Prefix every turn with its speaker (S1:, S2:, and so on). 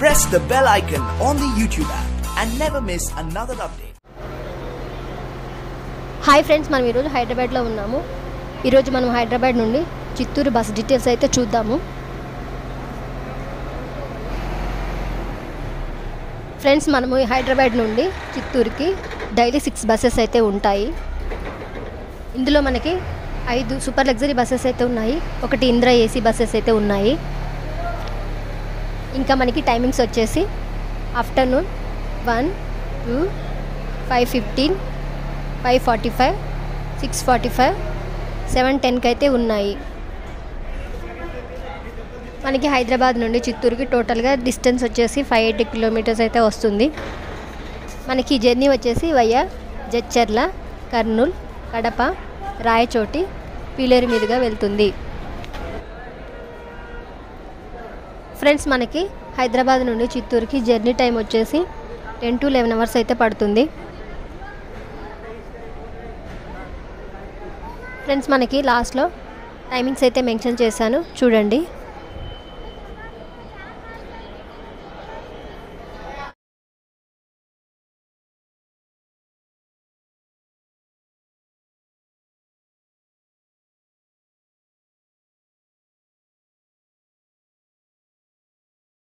S1: Press the bell icon on the YouTube app and never miss another update.
S2: Hi friends, మనం ఈరోజు హైదరాబాద్లో ఉన్నాము. ఈరోజు మనం హైదరాబాద్ నుండి చిత్తూరు బస్ డీటెయిల్స్ అయితే చూద్దాము. ఫ్రెండ్స్, మనము హైదరాబాద్ నుండి చిత్తూరుకి డైలీ 6 బస్సెస్ అయితే ఉంటాయి. ఇందులో మనకి 5 సూపర్ లగ్జరీ బస్సెస్ అయితే ఉన్నాయి, ఒకటి ఇంద్ర ఏసీ బస్సెస్ అయితే ఉన్నాయి. ఇంకా మనకి టైమింగ్స్ వచ్చేసి ఆఫ్టర్నూన్ 1, 2, 5:15, 5:45, 6:45, 7:10కి అయితే ఉన్నాయి. మనకి హైదరాబాద్ నుండి చిత్తూరుకి టోటల్గా డిస్టెన్స్ వచ్చేసి 580 కిలోమీటర్స్ అయితే వస్తుంది. మనకి జర్నీ వచ్చేసి వయ్యా జడ్చర్ల, కర్నూలు, కడప, రాయచోటి, పీలేరు మీదుగా వెళ్తుంది. ఫ్రెండ్స్, మనకి హైదరాబాద్ నుండి చిత్తూరుకి జర్నీ టైం వచ్చేసి 10 to 11 అవర్స్ అయితే పడుతుంది. ఫ్రెండ్స్, మనకి లాస్ట్లో టైమింగ్స్ అయితే మెన్షన్ చేశాను, చూడండి.